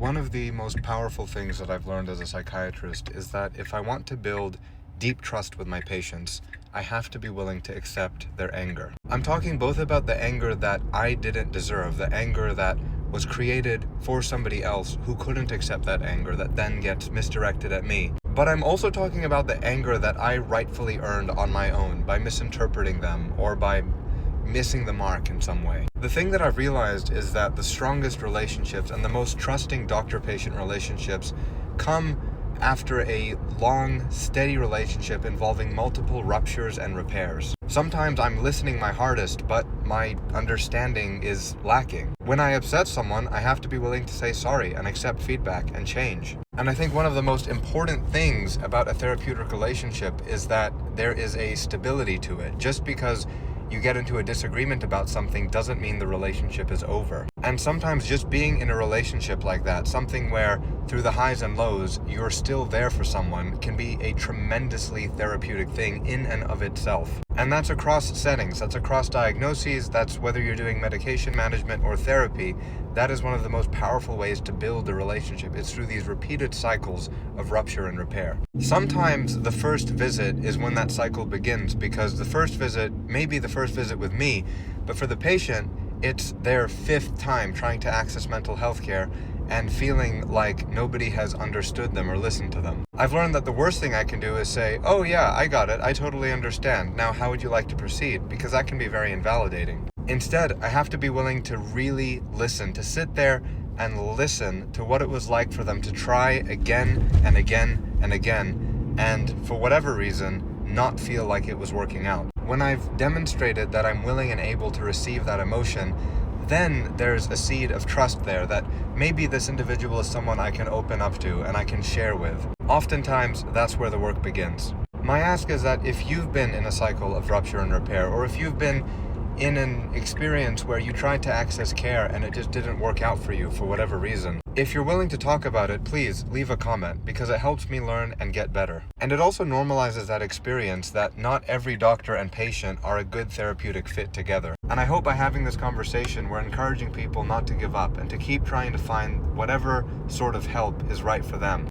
One of the most powerful things that I've learned as a psychiatrist is that if I want to build deep trust with my patients, I have to be willing to accept their anger. I'm talking both about the anger that I didn't deserve, the anger that was created for somebody else who couldn't accept that anger that then gets misdirected at me. But I'm also talking about the anger that I rightfully earned on my own by misinterpreting them or by missing the mark in some way. The thing that I've realized is that the strongest relationships and the most trusting doctor-patient relationships come after a long, steady relationship involving multiple ruptures and repairs. Sometimes I'm listening my hardest, but my understanding is lacking. When I upset someone, I have to be willing to say sorry and accept feedback and change. And I think one of the most important things about a therapeutic relationship is that there is a stability to it. Just because you get into a disagreement about something doesn't mean the relationship is over. And sometimes just being in a relationship like that, something where through the highs and lows, you're still there for someone, can be a tremendously therapeutic thing in and of itself. And that's across settings, that's across diagnoses, that's whether you're doing medication management or therapy. That is one of the most powerful ways to build a relationship. It's through these repeated cycles of rupture and repair. Sometimes the first visit is when that cycle begins, because the first visit may be the first visit with me, but for the patient, it's their fifth time trying to access mental health care and feeling like nobody has understood them or listened to them. I've learned that the worst thing I can do is say, "Oh yeah, I got it, I totally understand. Now how would you like to proceed?" Because that can be very invalidating. Instead, I have to be willing to really listen, to sit there and listen to what it was like for them to try again and again and again, and for whatever reason, not feel like it was working out. When I've demonstrated that I'm willing and able to receive that emotion, then there's a seed of trust there that maybe this individual is someone I can open up to and I can share with. Oftentimes, that's where the work begins. My ask is that if you've been in a cycle of rupture and repair, or if you've been in an experience where you tried to access care and it just didn't work out for you for whatever reason, if you're willing to talk about it, please leave a comment, because it helps me learn and get better. And it also normalizes that experience that not every doctor and patient are a good therapeutic fit together. And I hope by having this conversation, we're encouraging people not to give up and to keep trying to find whatever sort of help is right for them.